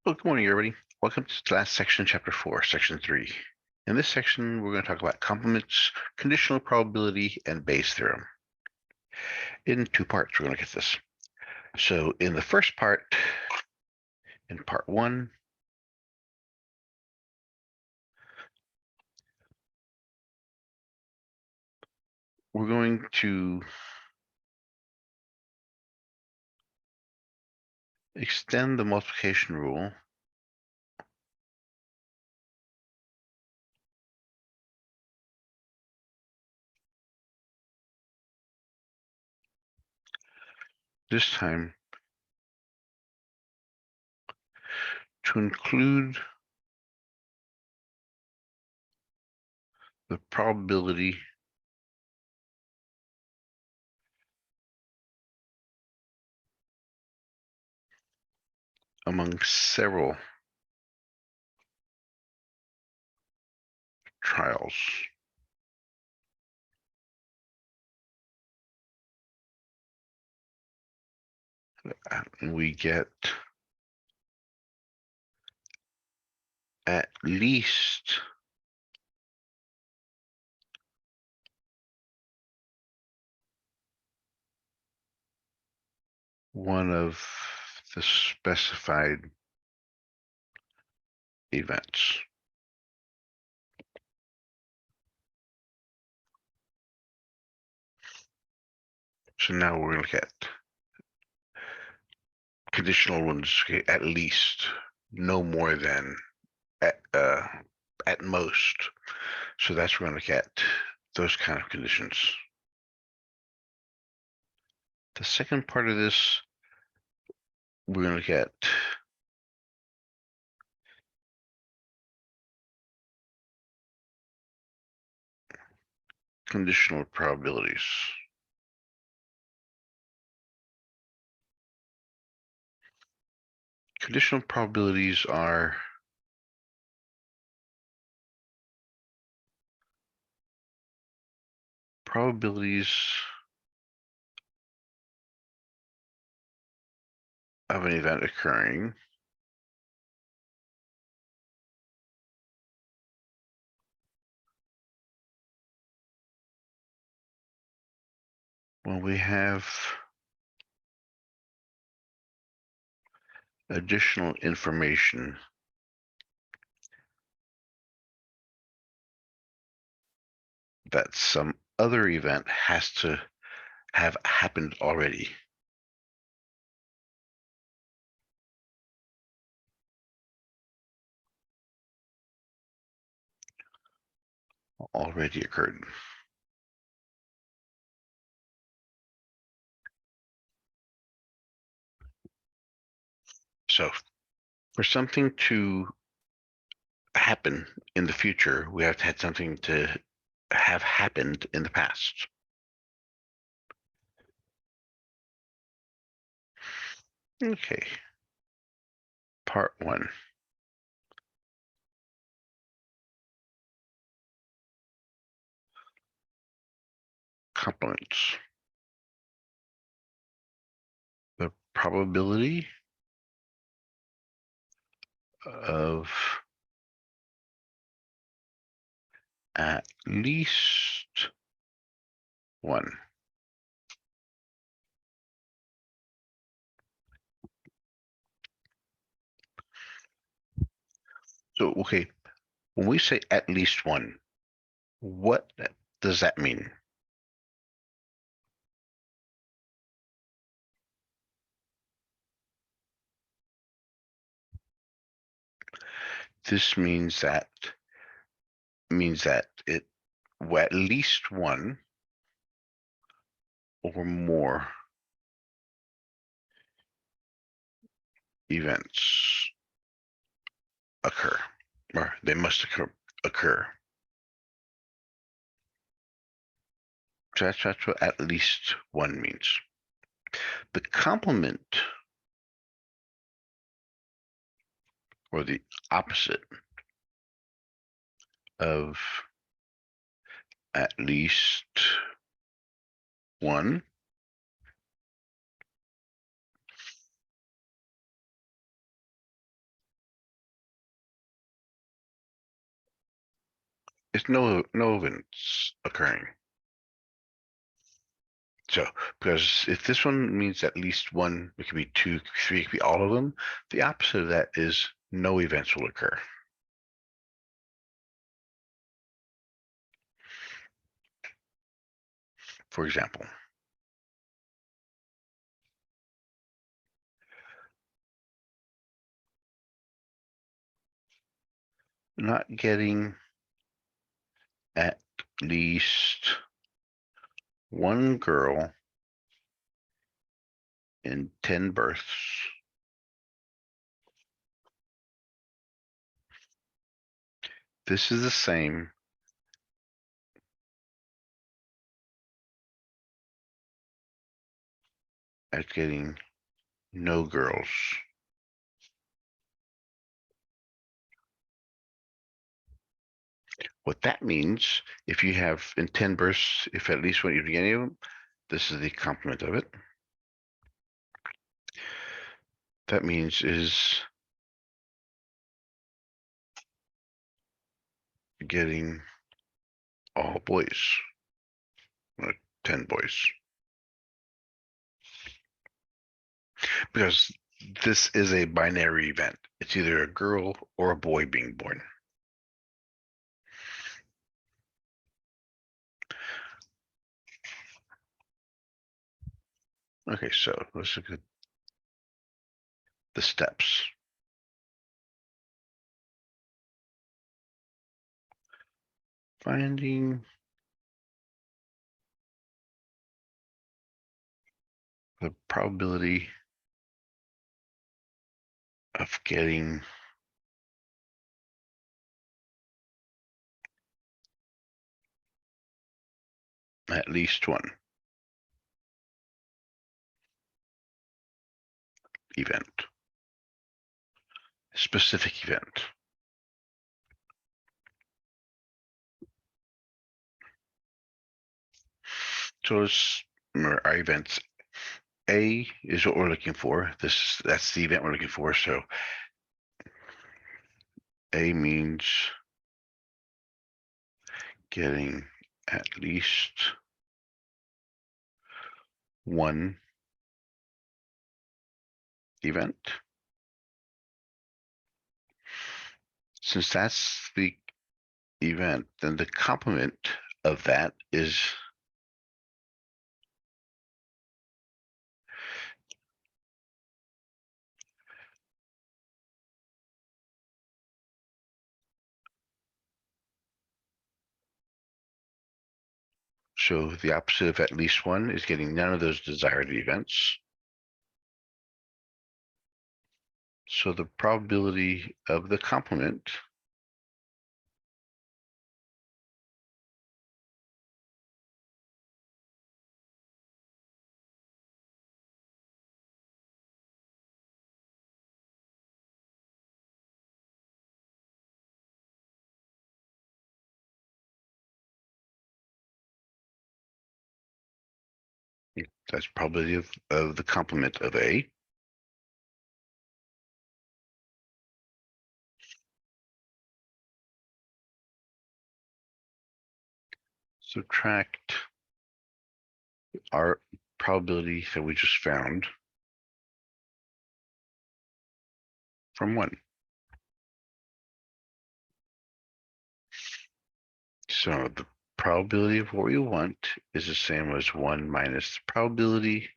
Well, good morning, everybody. Welcome to the last section, Chapter 4, Section 3. In this section, we're going to talk about complements, conditional probability, and Bayes' theorem. In two parts, we're going to look at this. So in the first part, in part 1, we're going to extend the multiplication rule this time to include the probability among several trials. And we get at least one of the specified events. So now we're going to look at conditional ones, okay, at least, no more than, at most. So that's we're going to look at those kind of conditions. The second part of this, we're going to look at conditional probabilities. Conditional probabilities are probabilities of an event occurring when we have additional information that some other event has to have happened already. Already occurred. So for something to happen in the future, we have to have something to have happened in the past. Okay. Part 1. Complements. The probability of at least one. So, okay, when we say at least one, what does that mean? This means that it at least one or more events occur, or they must occur. So that's what at least one means. The complement, or the opposite of at least one, It's no events occurring. So, because if this one means at least one, it could be two, it could be three, it could be all of them. The opposite of that is no events will occur. For example, not getting at least one girl in 10 births this is the same as getting no girls. What that means, if you have in 10 births, if at least one you get any of them, this is the complement of it. That means is getting all boys, 10 boys. Because this is a binary event. It's either a girl or a boy being born. Okay, so let's look at the steps. Finding the probability of getting at least one event, specific event. So let's remember our events. A is what we're looking for. That's the event we're looking for. So A means getting at least one event. Since that's the event, then the complement of that is so the opposite of at least one is getting none of those desired events. So the probability of the complement that's probability of the complement of A. Subtract our probability that we just found from 1. So the probability of what we want is the same as 1 minus the probability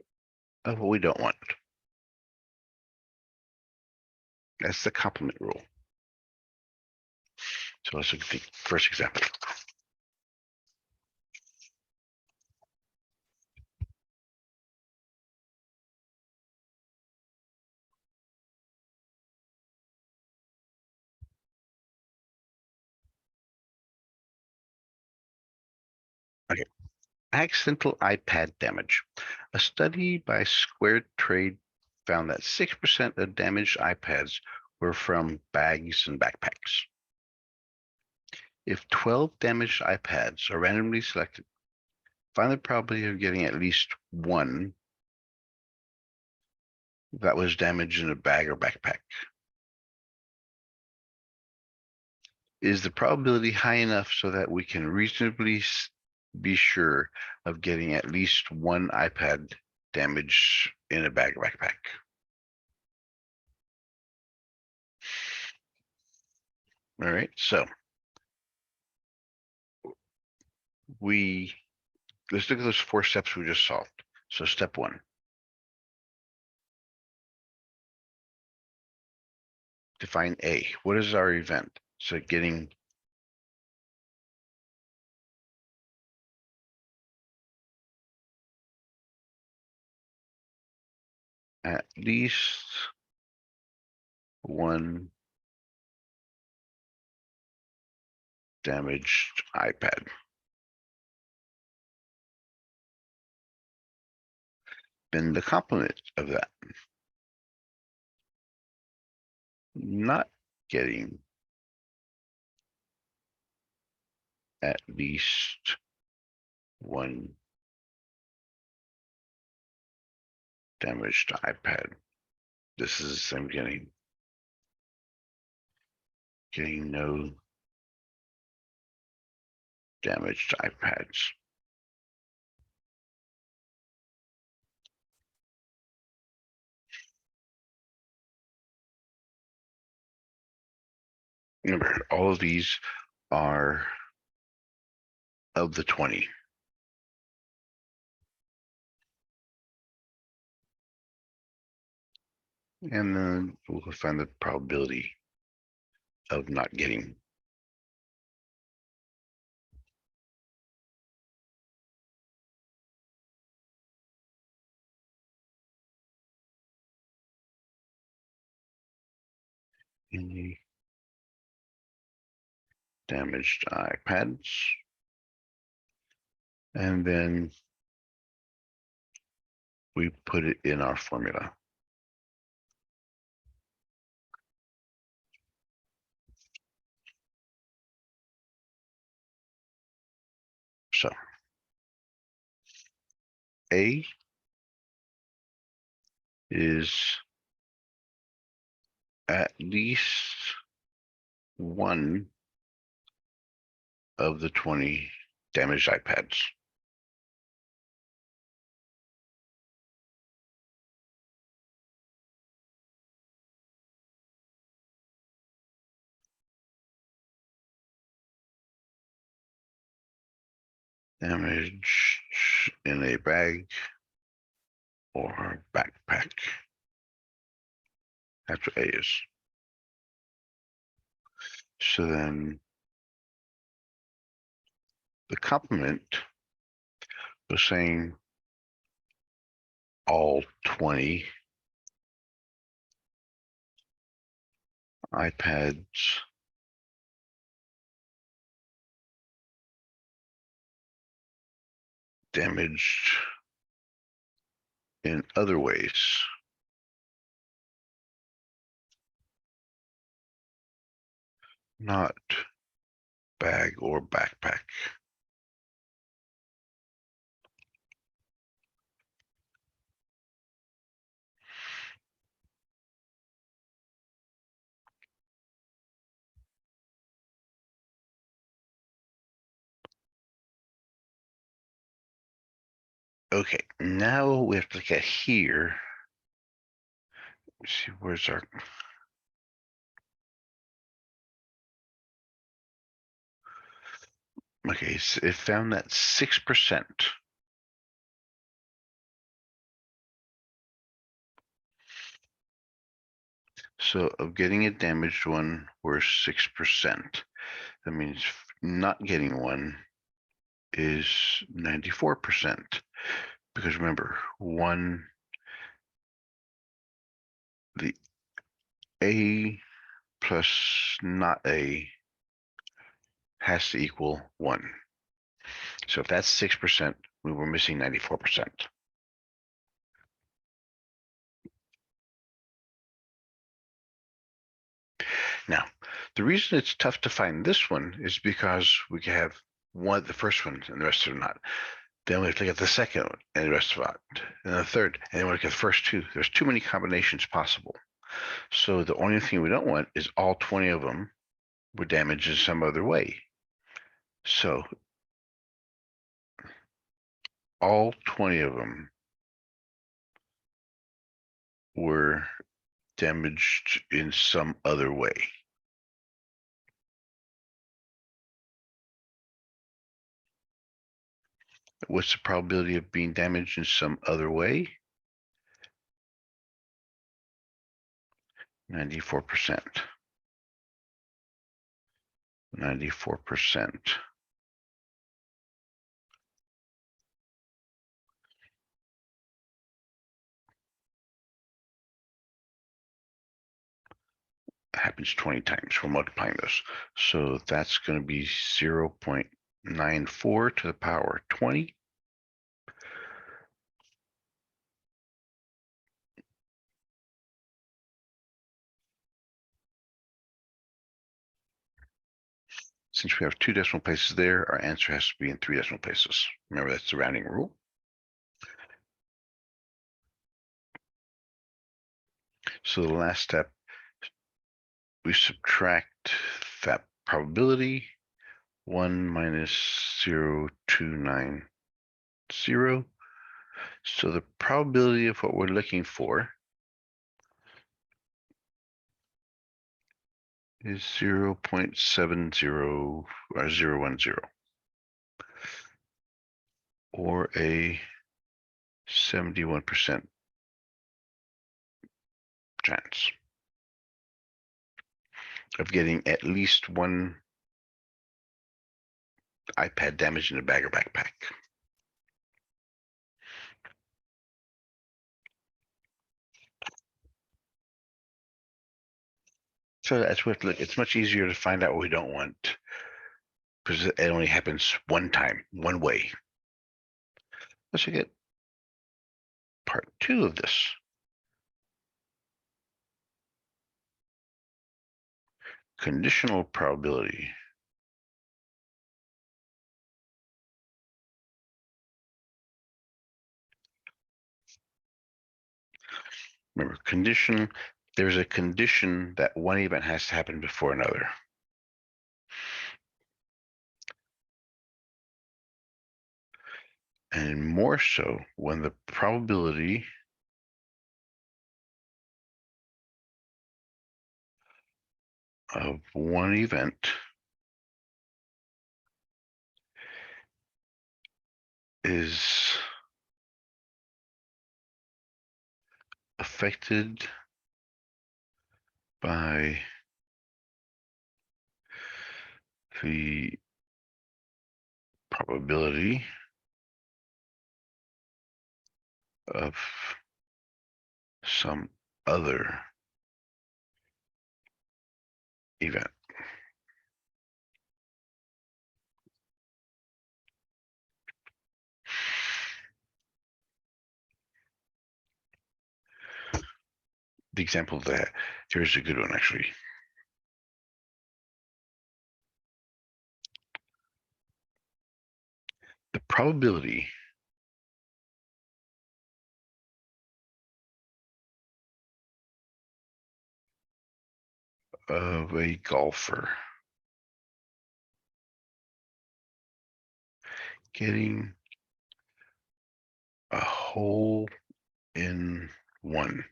of what we don't want. That's the complement rule. So let's look at the first example. Okay, accidental iPad damage. A study by Square Trade found that 6% of damaged iPads were from bags and backpacks. If 12 damaged iPads are randomly selected, find the probability of getting at least one that was damaged in a bag or backpack. Is the probability high enough so that we can reasonably be sure of getting at least one iPad damage in a backpack? All right, so let's look at those 4 steps we just solved. So step 1. Define A. What is our event? So getting at least one damaged iPad. Then the complement of that. Not getting at least one damaged iPad. This is, I'm getting no damaged iPads. Remember, all of these are of the 20. And then we'll find the probability of not getting. Any damaged iPads. And then we put it in our formula. So A is at least one of the 20 damaged iPads. Damage in a bag or backpack. That's what A is. So then the complement was saying all 20 iPads damaged in other ways. Not bag or backpack. Okay, now we have to look at here. Let's see, where's our okay, so it found that 6%. So of getting a damaged one, we're 6%. That means not getting one is 94%. Because remember, the A plus not A has to equal 1. So if that's 6%, we were missing 94%. Now, the reason it's tough to find this one is because we can have the first one and the rest of them not. Then we have to look at the second one and the rest of it, and the third, and then we look at the first two. There's too many combinations possible. So the only thing we don't want is all 20 of them were damaged in some other way. So all 20 of them were damaged in some other way. What's the probability of being damaged in some other way? 94%. 94%. Happens 20 times. We're multiplying this. So that's going to be 0.94 to the power 20. Since we have 2 decimal places there, our answer has to be in 3 decimal places. Remember, that's the rounding rule. So the last step, we subtract that probability, 1 minus 0.290. So the probability of what we're looking for is 0.70 or 010, or a 71% chance of getting at least one iPad damaged in a bag or backpack. So that's what, look, it's much easier to find out what we don't want because it only happens one time, one way. Let's look at part 2 of this. Conditional probability. Remember, condition, there's a condition that one event has to happen before another. And more so when the probability of one event is affected by the probability of some other event. The example of that, here's a good one actually. The probability of a golfer getting a hole in one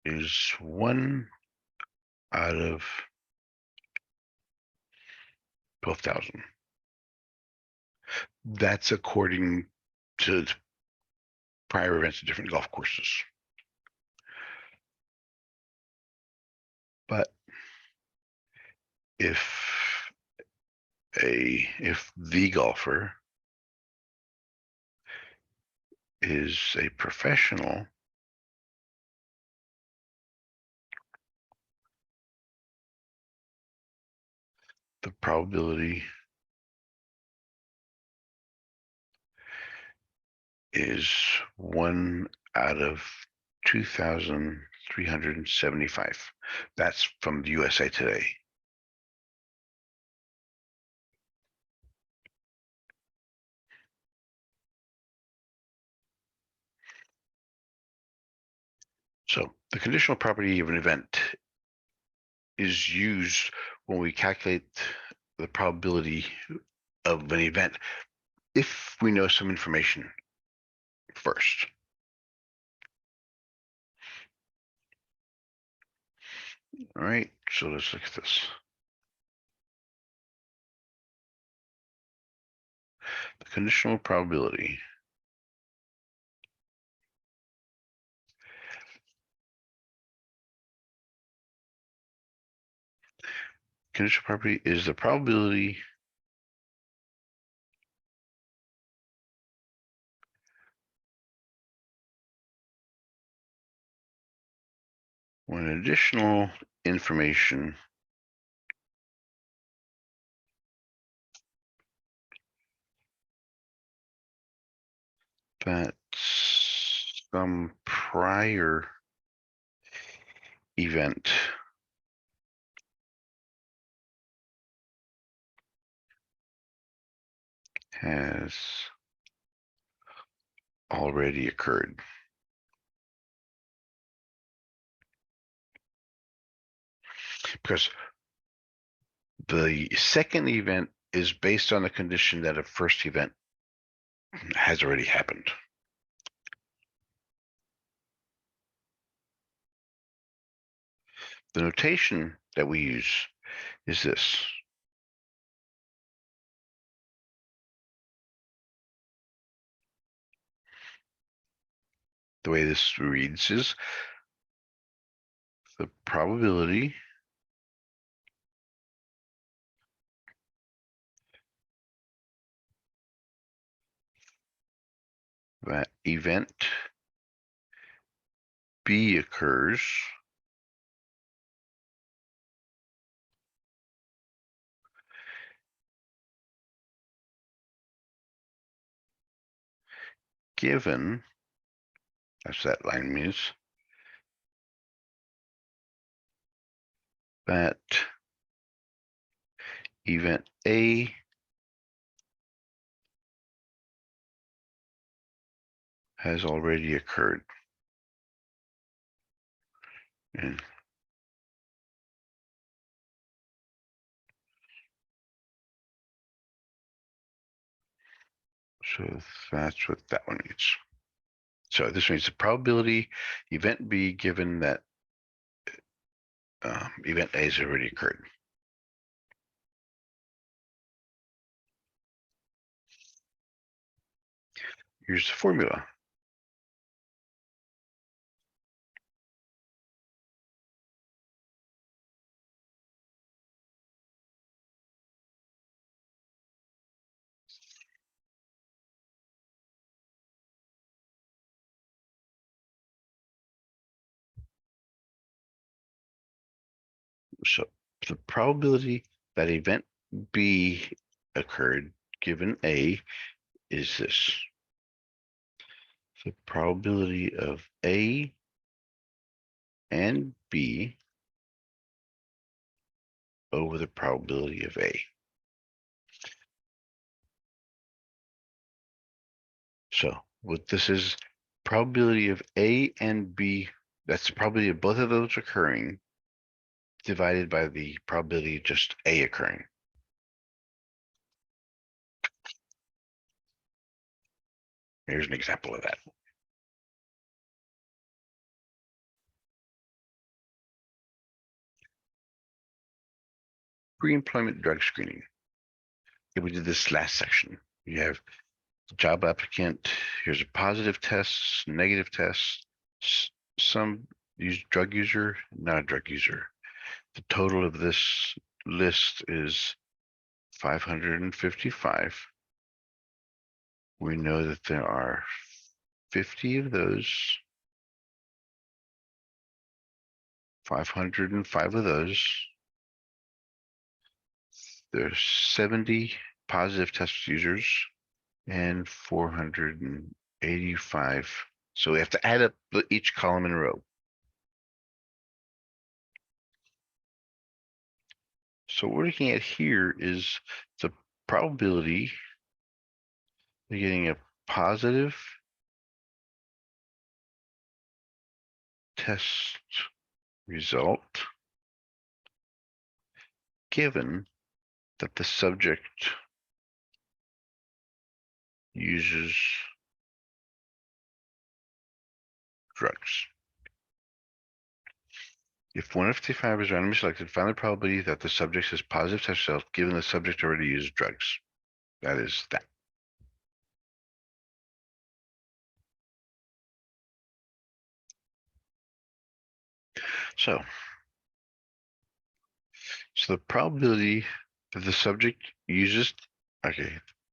is 1 out of 12,000. That's according to prior events of different golf courses. But if the golfer is a professional, the probability is 1 out of 2,375. That's from the USA Today. So the conditional property of an event is used when we calculate the probability of an event if we know some information first. All right, so let's look at this. The conditional probability. Conditional probability is the probability when additional information that some prior event has already occurred. Because the second event is based on the condition that a first event has already happened. The notation that we use is this. The way this reads is the probability that event B occurs given, that's that line means, that event A has already occurred. And so that's what that one means. So this means the probability event B given that event A has already occurred. Here's the formula. So the probability that event B occurred given A is this. The probability of A and B over the probability of A. So what this is, probability of A and B, that's the probability of both of those occurring divided by the probability of just A occurring. Here's an example of that. Pre-employment drug screening. Okay, we did this last section. You have the job applicant, here's a positive test, negative test, some drug user, not a drug user. The total of this list is 555. We know that there are 50 of those, 505 of those. There's 70 positive test users and 485. So we have to add up each column in a row. So what we're looking at here is the probability of getting a positive test result given that the subject uses drugs. If 1 of 55 is randomly selected, find the probability that the subject has positive test results given the subject already used drugs. That is that. So the probability that the subject uses,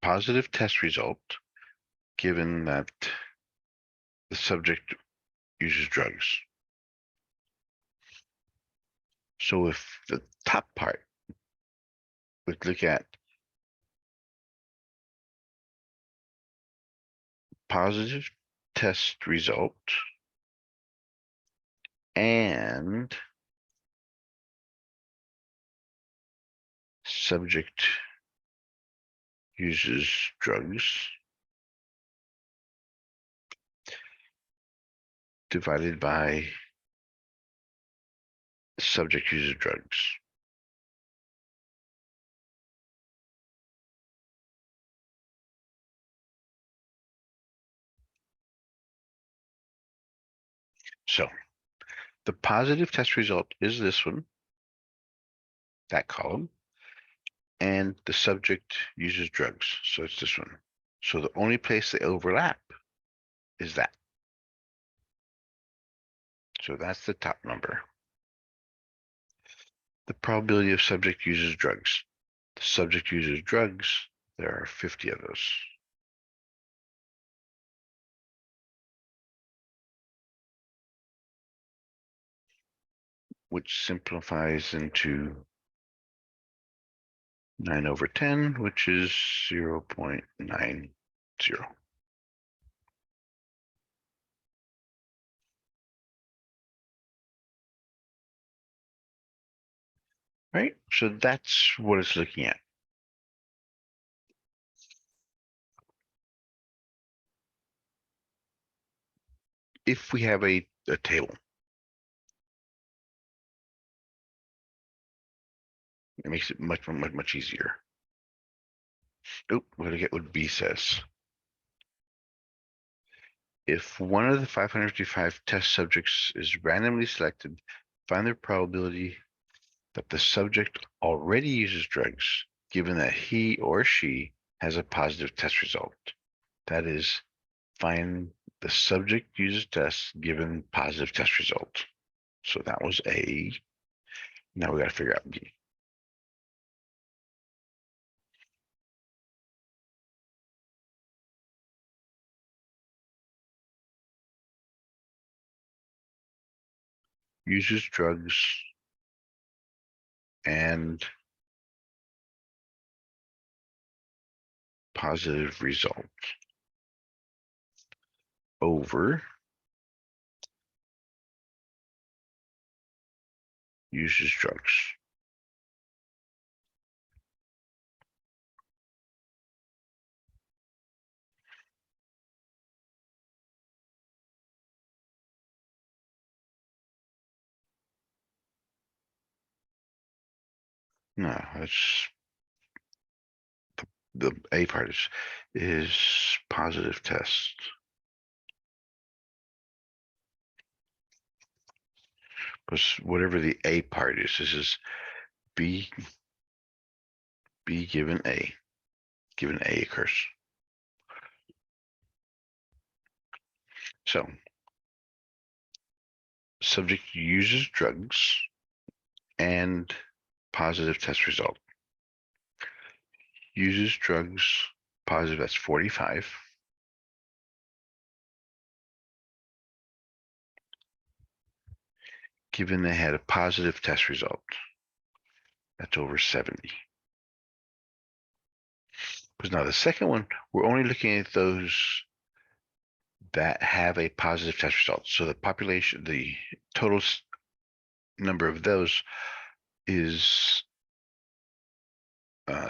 positive test result given that the subject uses drugs. So if the top part would look at positive test result and subject uses drugs divided by subject uses drugs. So the positive test result is this one, that column, and the subject uses drugs, so it's this one. So the only place they overlap is that. So that's the top number. The probability of subject uses drugs. The subject uses drugs, there are 50 of those. Which simplifies into 9 over 10, which is 0.90. Right, so that's what it's looking at. If we have a table, it makes it much easier. Oh, we're gonna get what B says. If one of the 555 test subjects is randomly selected, find the probability that the subject already uses drugs, given that he or she has a positive test result. That is, find the subject uses tests given positive test result. So that was A. Now we got to figure out B. Uses drugs and positive result over uses drugs. No, that's the A part is positive test. Because whatever the A part is, this is B given A occurs. So subject uses drugs and positive test result. Uses drugs, positive, that's 45. Given they had a positive test result, that's over 70. Because now the second one, we're only looking at those that have a positive test result. So the population, the total number of those is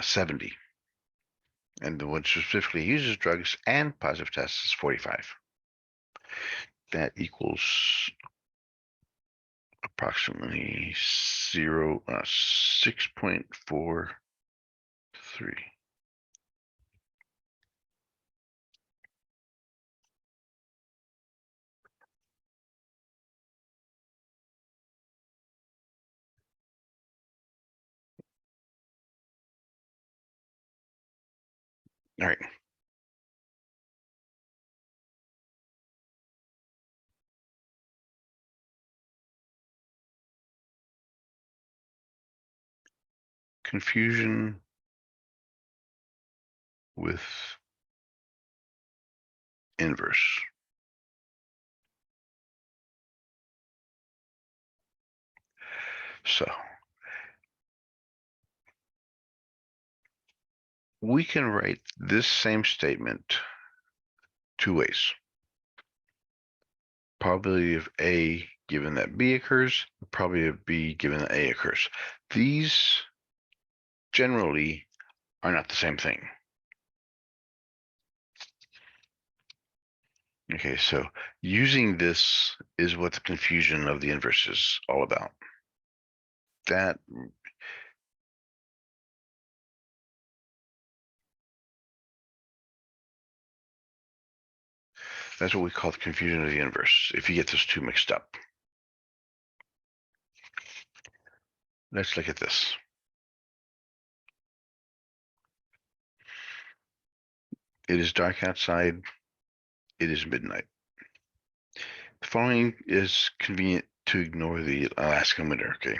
70. And the one specifically uses drugs and positive tests is 45. That equals approximately 6.43. All right. Confusion with inverse. So we can write this same statement two ways. Probability of A given that B occurs, probability of B given that A occurs. These generally are not the same thing. Okay, so using this is what the confusion of the inverse is all about. That's what we call the confusion of the inverse, if you get those two mixed up. Let's look at this. It is dark outside. It is midnight. The following is convenient to ignore the Alaska winter, okay?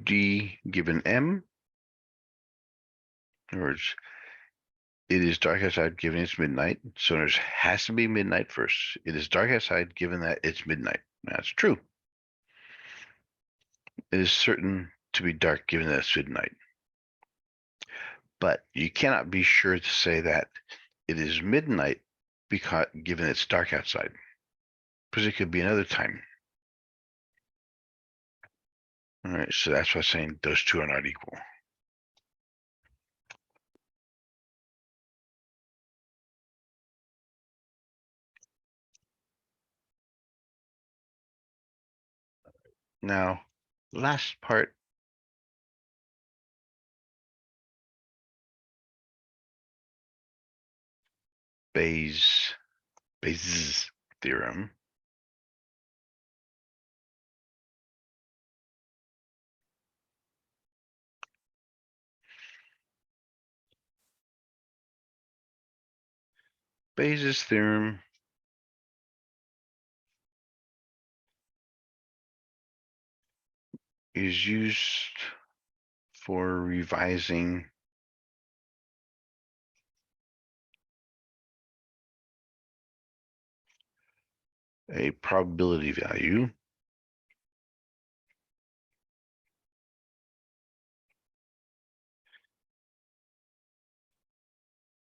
D given M, in other words, it is dark outside given it's midnight. So there has to be midnight first. It is dark outside given that it's midnight. That's true. It is certain to be dark given that it's midnight. But you cannot be sure to say that it is midnight because given it's dark outside, because it could be another time. All right, so that's why I'm saying those two are not equal. Now, last part. Bayes' theorem. Bayes' theorem is used for revising a probability value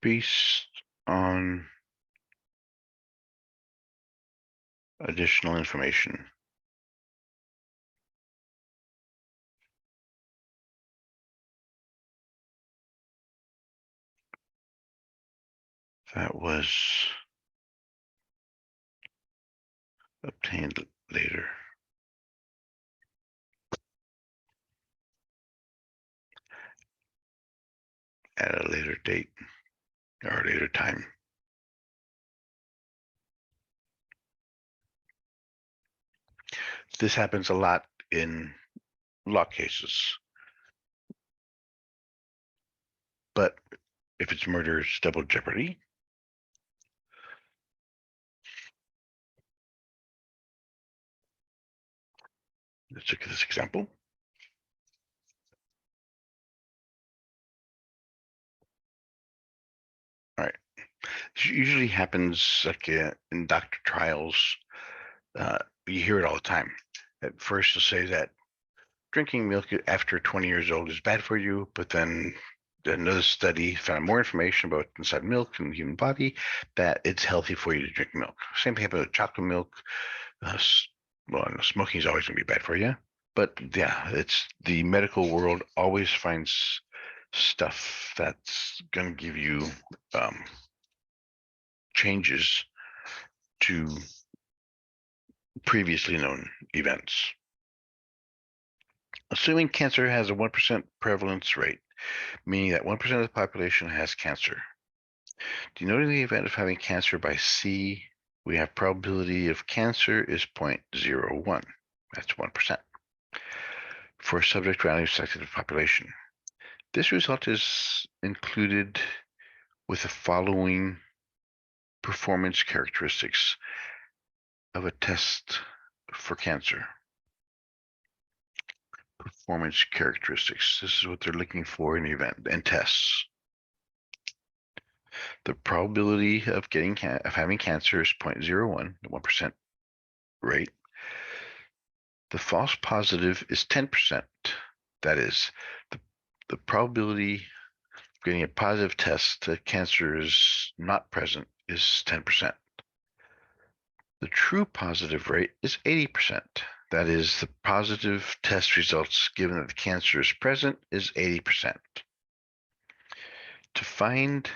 based on additional information. That was obtained later. At a later date or a later time. This happens a lot in law cases. But if it's murder, it's double jeopardy. Let's look at this example. All right. This usually happens like in doctor trials. You hear it all the time. At first, they'll say that drinking milk after 20 years old is bad for you, but then another study found more information about inside milk and the human body that it's healthy for you to drink milk. Same thing happened with chocolate milk. Well, smoking is always going to be bad for you. But yeah, it's the medical world always finds stuff that's going to give you changes to previously known events. Assuming cancer has a 1% prevalence rate, meaning that 1% of the population has cancer. Do you know in the event of having cancer by C, we have probability of cancer is 0.01. That's 1%. For a subject randomly selected population. This result is included with the following performance characteristics of a test for cancer. Performance characteristics. This is what they're looking for in the event and tests. The probability of having cancer is 0.01, 1% rate. The false positive is 10%. That is, the probability of getting a positive test that cancer is not present is 10%. The true positive rate is 80%. That is, the positive test results given that the cancer is present is 80%. To find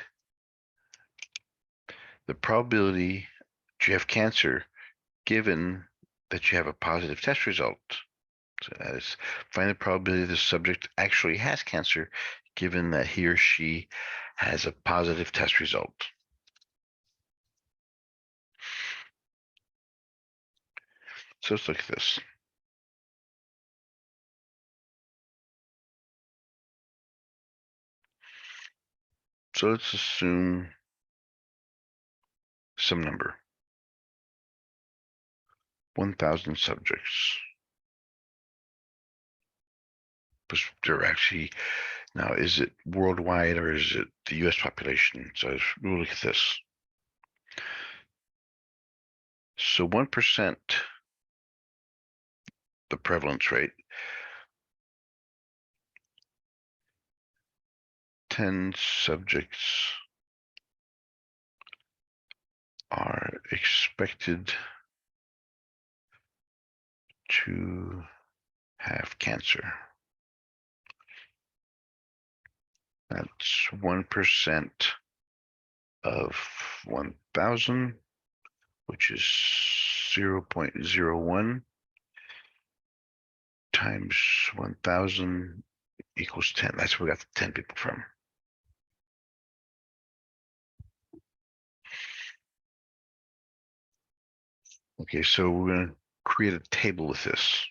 the probability that you have cancer given that you have a positive test result, so that is, find the probability the subject actually has cancer given that he or she has a positive test result. So let's look at this. So let's assume some number, 1,000 subjects. But they're actually, now is it worldwide or is it the US population? So we'll look at this. So 1%, the prevalence rate, 10 subjects are expected to have cancer. That's 1% of 1,000, which is 0.01 times 1,000 equals 10. That's where we got the 10 people from. Okay, so we're going to create a table with this.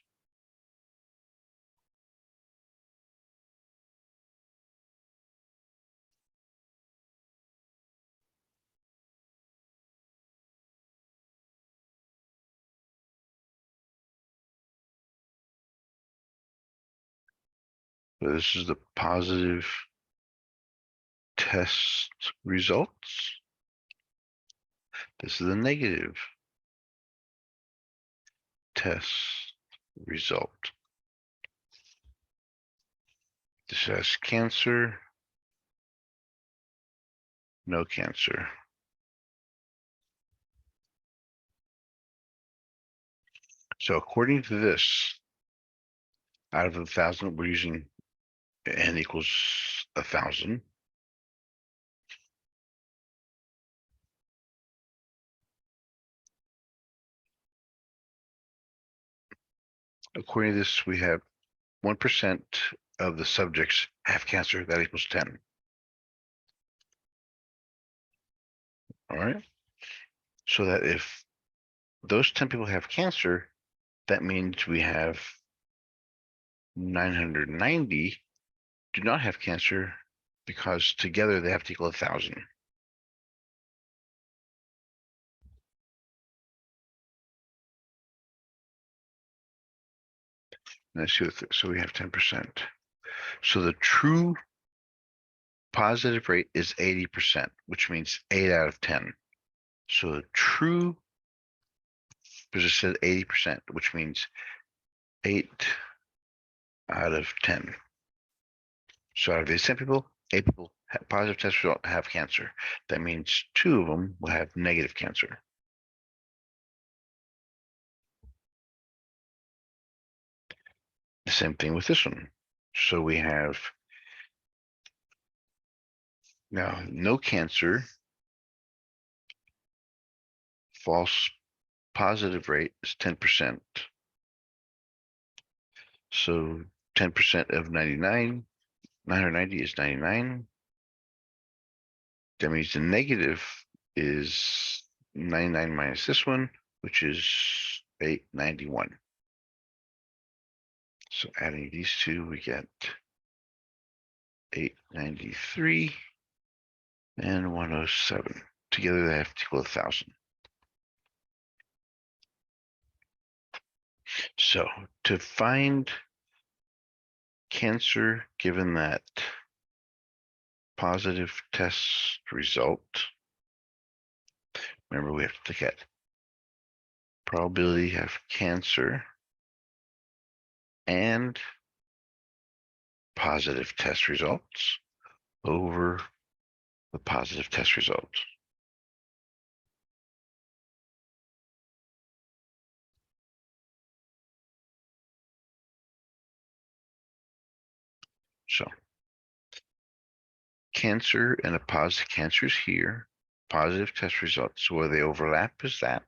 So this is the positive test results. This is the negative test result. This has cancer, no cancer. So according to this, out of the 1,000, we're using n equals 1,000. According to this, we have 1% of the subjects have cancer. That equals 10. All right. So that if those 10 people have cancer, that means we have 990 do not have cancer because together they have to equal 1,000. Let's see what so we have 10%. So the true positive rate is 80%, which means 8 out of 10. So the true, because it said 80%, which means 8 out of 10. So out of these 10 people, 8 people have positive test result have cancer. That means 2 of them will have negative cancer. The same thing with this one. So we have now no cancer, false positive rate is 10%. So 10% of 99, 990 is 99. That means the negative is 99 minus this one, which is 891. So adding these two, we get 893 and 107. Together they have to equal 1,000. So to find cancer given that positive test result, remember we have to look at probability of cancer and positive test results over the positive test result. So cancer and a positive cancer is here, positive test results. So where they overlap is that.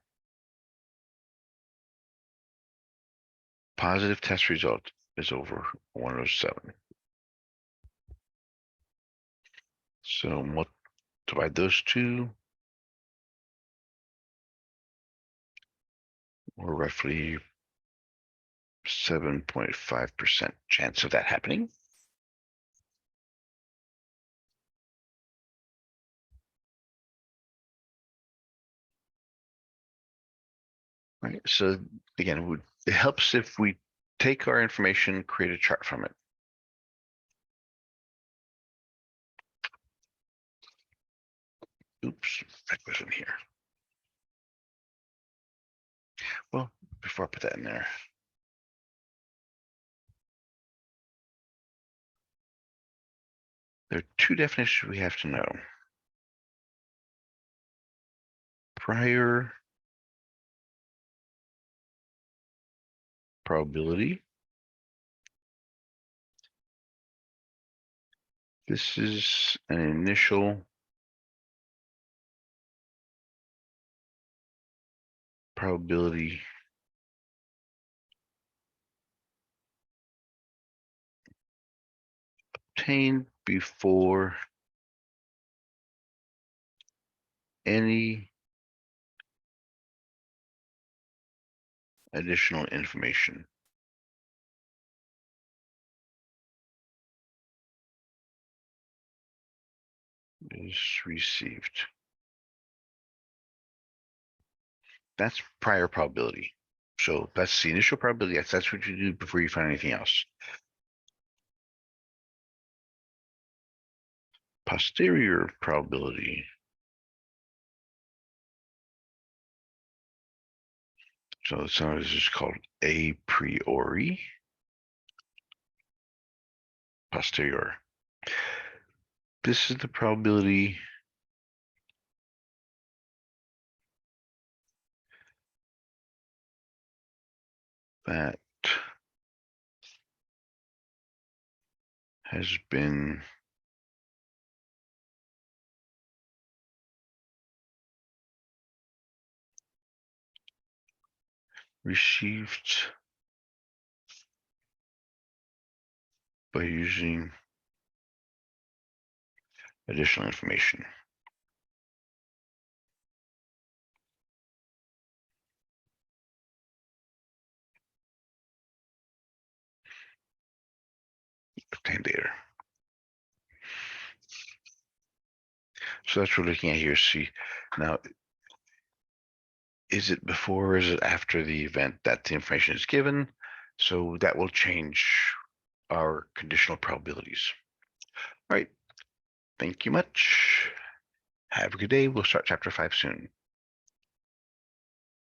Positive test result is over 107. So divide those two, or roughly 7.5% chance of that happening. Right. So again, it helps if we take our information, create a chart from it. Oops, that goes in here. Well, before I put that in there, there are two definitions we have to know. Prior probability. This is an initial probability obtained before any additional information is received. That's prior probability. So that's the initial probability. That's what you do before you find anything else. Posterior probability. So some of this is called a priori. Posterior. This is the probability that has been received by using additional information. Obtained data. So that's what we're looking at here. See, now, is it before or is it after the event that the information is given? So that will change our conditional probabilities. All right. Thank you much. Have a good day. We'll start chapter 5 soon.